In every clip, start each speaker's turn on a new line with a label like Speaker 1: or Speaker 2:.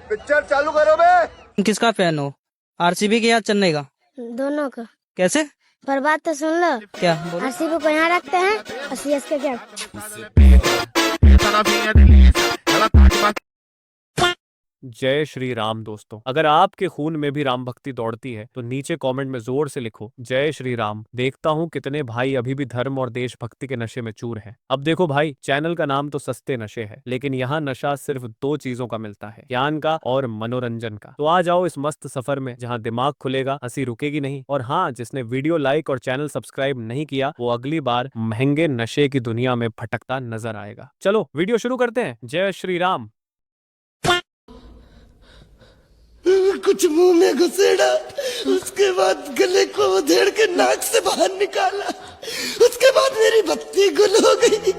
Speaker 1: Picture चालू करो बे।
Speaker 2: किसका फैन हो, आरसीबी के या चेन्नई का?
Speaker 3: दोनों का।
Speaker 2: कैसे?
Speaker 3: पर बात तो सुन लो,
Speaker 2: क्या बोलो?
Speaker 3: आरसीबी को यहाँ रखते हैं और सीएसके क्या?
Speaker 4: जय श्री राम दोस्तों, अगर आपके खून में भी राम भक्ति दौड़ती है तो नीचे कमेंट में जोर से लिखो जय श्री राम। देखता हूँ कितने भाई अभी भी धर्म और देशभक्ति के नशे में चूर हैं। अब देखो भाई, चैनल का नाम तो सस्ते नशे है, लेकिन यहाँ नशा सिर्फ दो चीजों का मिलता है, ज्ञान का और मनोरंजन का। तो आ जाओ इस मस्त सफर में जहाँ दिमाग खुलेगा, हंसी रुकेगी नहीं। और हाँ, जिसने वीडियो लाइक और चैनल सब्सक्राइब नहीं किया वो अगली बार महंगे नशे की दुनिया में भटकता नजर आएगा। चलो वीडियो शुरू करते हैं। जय श्री राम।
Speaker 1: कुछ मुंह में घुसेड़ा, उसके बाद गले को उधेड़ के नाक से बाहर निकाला, उसके बाद मेरी बत्ती गुल हो गई।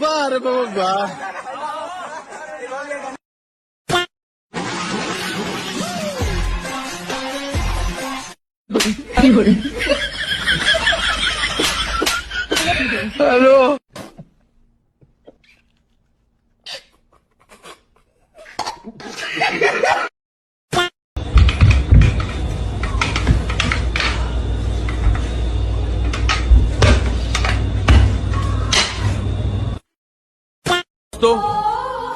Speaker 1: बार बाबा हेलो।
Speaker 5: दोस्तों,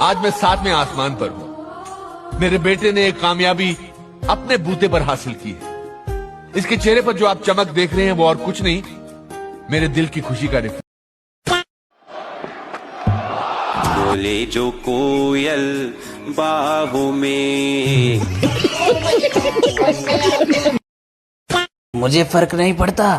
Speaker 5: आज मैं 7वें आसमान पर हूं। मेरे बेटे ने एक कामयाबी अपने बूते पर हासिल की है। इसके चेहरे पर जो आप चमक देख रहे हैं वो और कुछ नहीं, मेरे दिल की खुशी का रिफ्लेक्शन।
Speaker 6: बोले जो कोयल बाहों में।
Speaker 2: मुझे फर्क नहीं पड़ता।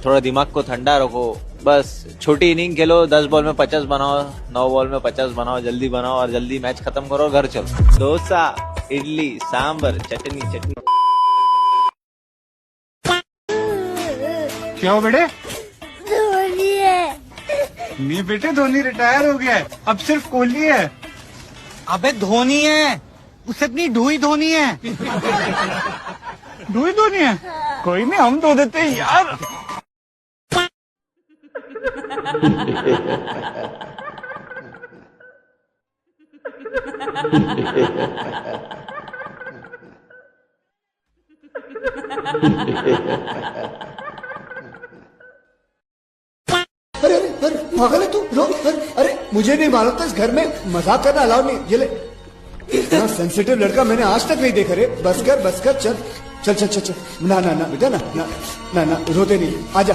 Speaker 7: थोड़ा दिमाग को ठंडा रखो। बस छोटी इनिंग खेलो, 10 बॉल में 50 बनाओ, 9 बॉल में 50 बनाओ, जल्दी बनाओ और जल्दी मैच खत्म करो और घर चलो। डोसा, इडली, सांबर, चटनी चटनी।
Speaker 1: क्या हो बेटे?
Speaker 3: धोनी है।
Speaker 1: नहीं बेटे, धोनी रिटायर हो गया है, अब सिर्फ कोहली है।
Speaker 8: अबे धोनी है, उससे अपनी ढूई धोनी है।
Speaker 1: ढूई धोनी है? कोई नहीं, हम धो देते हैं यार। अरे अरे पागल है तू? अरे मुझे नहीं मालूम था इस घर में मजाक करना अलाउ नहीं। ये ले, इतना सेंसिटिव लड़का मैंने आज तक नहीं देखा रे। बस कर, चल चल चल चल चल। ना ना ना बेटा, ना ना ना ना, रोते नहीं, आजा।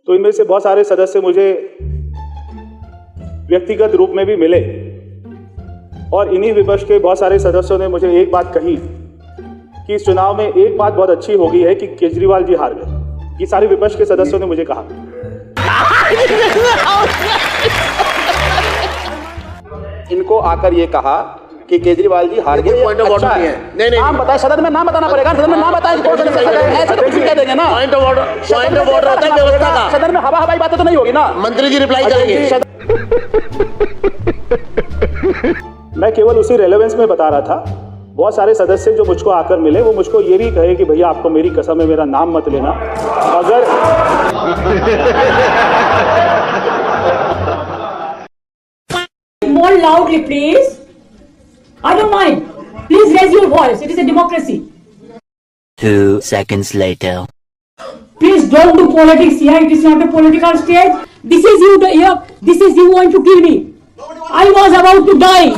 Speaker 9: तो इनमें से बहुत सारे सदस्य मुझे व्यक्तिगत रूप में भी मिले और इन्हीं विपक्ष के बहुत सारे सदस्यों ने मुझे एक बात कही कि इस चुनाव में एक बात बहुत अच्छी हो गई है कि केजरीवाल जी हार गए। ये सारे विपक्ष के सदस्यों ने मुझे कहा। इनको आकर ये कहा कि केजरीवाल जी हार गए। पॉइंट ऑफ ऑर्डर नहीं है। नहीं, नाम बताए, सदन में नाम बताना पड़ेगा। सदन में नाम बताए, कह देंगे ना। पॉइंट ऑफ ऑर्डर होता है व्यवस्था का। सदन में हवाई बातें तो नहीं होगी ना। मंत्री जी रिप्लाई करेंगे। मैं केवल उसी रेलेवेंस में बता रहा था। बहुत सारे सदस्य जो मुझको आकर मिले वो मुझको ये भी कहे कि भैया आपको मेरी कसम है, मेरा नाम मत लेना। अगर
Speaker 10: more loudly please. I don't mind. Please raise your voice. It is a democracy.
Speaker 2: 2 seconds later.
Speaker 10: Please don't do politics here. It is not a political stage. This is you. This is you want to kill me. I was about to die.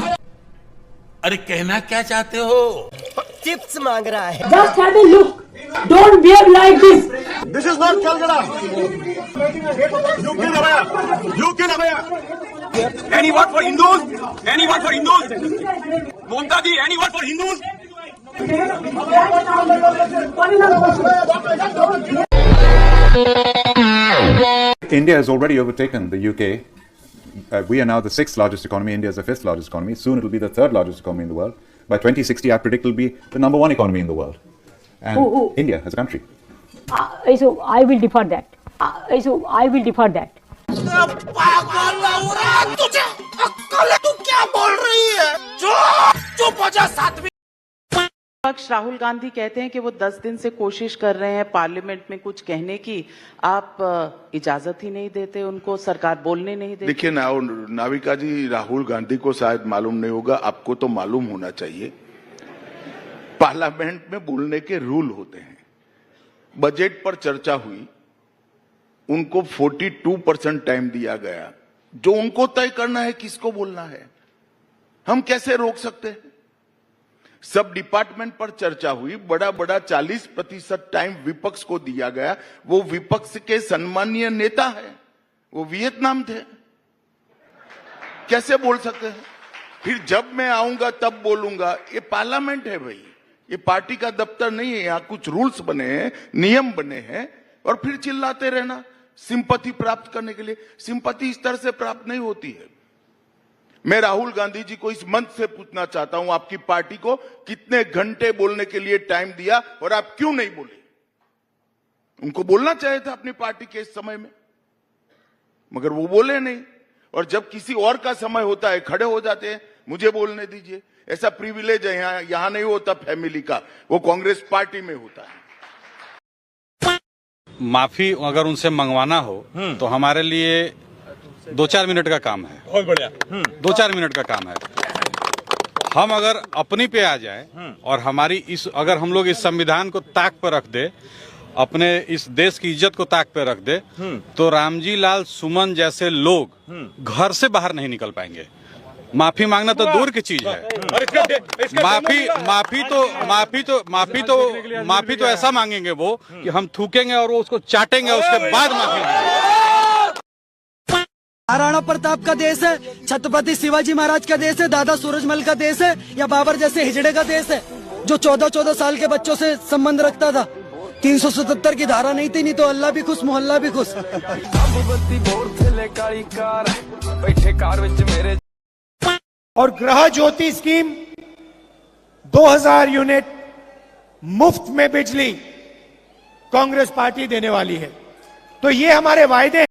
Speaker 5: अरे कहना क्या चाहते हो?
Speaker 8: Chips मांग रहा है।
Speaker 10: Just have a look. Don't behave like this.
Speaker 1: This is not Calcutta. You kill Abaya. You kill Abaya.
Speaker 11: Any word for Hindus? Any word for Hindus? Mamta ji, any word for Hindus?
Speaker 12: India has already overtaken the UK. We are now the 6th largest economy. India is the 5th largest economy. Soon it will be the 3rd largest economy in the world. By 2060, I predict it will be the number 1 economy in the world. And India as a country.
Speaker 10: So I will defer that. I will defer that.
Speaker 13: विपक्ष राहुल गांधी कहते हैं कि वो 10 दिन से कोशिश कर रहे हैं पार्लियामेंट में कुछ कहने की, आप इजाजत ही नहीं देते उनको, सरकार बोलने नहीं देती।
Speaker 14: देखिए नाविका जी, राहुल गांधी को शायद मालूम नहीं होगा, आपको तो मालूम होना चाहिए। पार्लियामेंट में बोलने के रूल होते हैं। बजट पर चर्चा हुई, उनको 42% टाइम दिया गया, जो उनको तय करना है किसको बोलना है, हम कैसे रोक सकते हैं। सब डिपार्टमेंट पर चर्चा हुई, बड़ा 40% टाइम विपक्ष को दिया गया। वो विपक्ष के सम्मानीय नेता है, वो वियतनाम थे, कैसे बोल सकते हैं। फिर जब मैं आऊंगा तब बोलूंगा, ये पार्लियामेंट है भाई, ये पार्टी का दफ्तर नहीं है। यहाँ कुछ रूल्स बने हैं, नियम बने हैं, और फिर चिल्लाते रहना सिंपैथी प्राप्त करने के लिए। सिंपैथी इस तरह से प्राप्त नहीं होती है। मैं राहुल गांधी जी को इस मंच से पूछना चाहता हूं, आपकी पार्टी को कितने घंटे बोलने के लिए टाइम दिया और आप क्यों नहीं बोले। उनको बोलना चाहिए था अपनी पार्टी के इस समय में, मगर वो बोले नहीं। और जब किसी और का समय होता है खड़े हो जाते हैं, मुझे बोलने दीजिए। ऐसा प्रिविलेज है यहां नहीं होता फैमिली का, वो कांग्रेस पार्टी में होता है।
Speaker 15: माफी अगर उनसे मंगवाना हो तो हमारे लिए 2-4 मिनट का काम है।
Speaker 11: बहुत बढ़िया।
Speaker 15: 2-4 मिनट का काम है। हम अगर अपनी पे आ जाए और हमारी अगर हम लोग इस संविधान को ताक पर रख दे, अपने इस देश की इज्जत को ताक पे रख दे, तो रामजी लाल सुमन जैसे लोग घर से बाहर नहीं निकल पाएंगे। माफी मांगना तो दूर की चीज है। माफी तो ऐसा मांगेंगे वो कि हम थूकेंगे और वो उसको चाटेंगे, उसके बाद माफी मांगेंगे।
Speaker 16: महाराणा प्रताप का देश है, छत्रपति शिवाजी महाराज का देश है, दादा सूरजमल का देश है, या बाबर जैसे हिजड़े का देश है जो 14-14 साल के बच्चों से संबंध रखता था। 377 की धारा नहीं थी, नहीं तो अल्लाह भी खुश मोहल्ला भी खुश।
Speaker 17: और गृह ज्योति स्कीम 2000 यूनिट मुफ्त में बिजली कांग्रेस पार्टी देने वाली है। तो ये हमारे वायदे।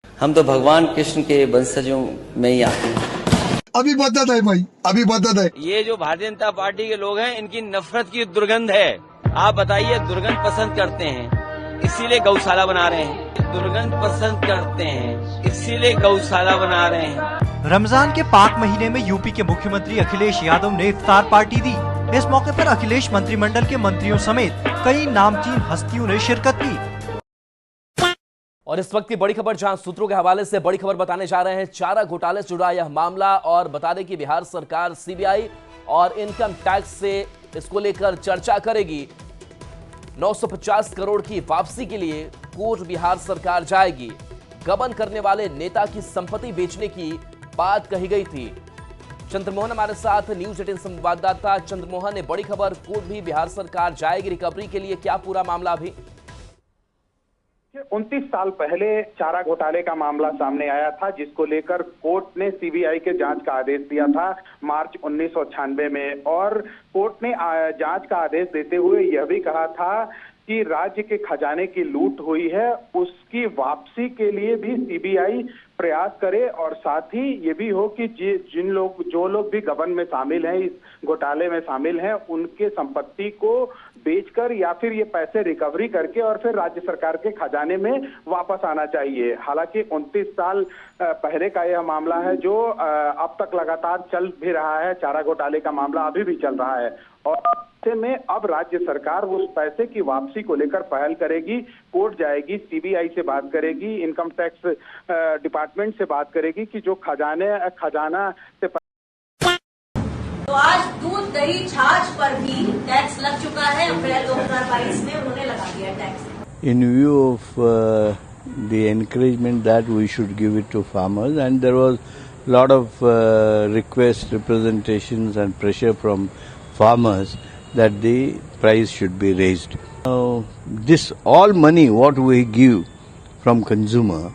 Speaker 18: हम तो भगवान कृष्ण के वंशजों में ही आते हैं।
Speaker 1: अभी बदत है भाई, अभी बदत है।
Speaker 7: ये जो भारतीय जनता पार्टी के लोग हैं, इनकी नफरत की दुर्गंध है। आप बताइए, दुर्गंध पसंद करते हैं इसीलिए गौशाला बना रहे हैं। दुर्गंध पसंद करते हैं इसीलिए गौशाला बना रहे हैं।
Speaker 19: रमजान के पाक महीने में यूपी के मुख्यमंत्री अखिलेश यादव ने इफ्तार पार्टी दी। इस मौके पर अखिलेश मंत्रिमंडल के मंत्रियों समेत कई नामचीन हस्तियों ने शिरकत की।
Speaker 20: और इस वक्त की बड़ी खबर, जहां सूत्रों के हवाले से बड़ी खबर बताने जा रहे हैं। चारा घोटाले से जुड़ा यह मामला, और बता दें कि बिहार सरकार सीबीआई और इनकम टैक्स से इसको लेकर चर्चा करेगी। 950 करोड़ की वापसी के लिए कोर्ट बिहार सरकार जाएगी। गबन करने वाले नेता की संपत्ति बेचने की बात कही गई थी। चंद्रमोहन हमारे साथ, न्यूज 18 संवाददाता चंद्रमोहन ने बड़ी खबर, कोर्ट भी बिहार सरकार जाएगी रिकवरी के लिए, क्या पूरा मामला अभी?
Speaker 21: 29 साल पहले चारा घोटाले का मामला सामने आया था, जिसको लेकर कोर्ट ने सीबीआई के जांच का आदेश दिया था मार्च 1996 में। और कोर्ट ने जांच का आदेश देते हुए यह भी कहा था कि राज्य के खजाने की लूट हुई है, उसकी वापसी के लिए भी सीबीआई प्रयास करे, और साथ ही ये भी हो कि जो लोग भी गबन में शामिल हैं, इस घोटाले में शामिल हैं, उनके संपत्ति को बेचकर या फिर ये पैसे रिकवरी करके और फिर राज्य सरकार के खजाने में वापस आना चाहिए। हालांकि 29 साल पहले का यह मामला है, जो अब तक लगातार चल भी रहा है। चारा घोटाले का मामला अभी भी चल रहा है, और ऐसे में अब राज्य सरकार उस पैसे की वापसी को लेकर पहल करेगी। कोर्ट जाएगी, सीबीआई से बात करेगी, इनकम टैक्स डिपार्टमेंट से बात करेगी कि जो खजाना से।
Speaker 22: तो आज दूध, दही, छाछ पर भी टैक्स लग चुका है। अप्रैल 2022 में उन्होंने लगा दिया tax.
Speaker 23: In view of the encouragement that we should give it to farmers, and there was a lot of requests, representations and pressure from farmers that the price should be raised. This all money what we give from consumer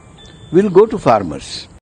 Speaker 23: will go to farmers.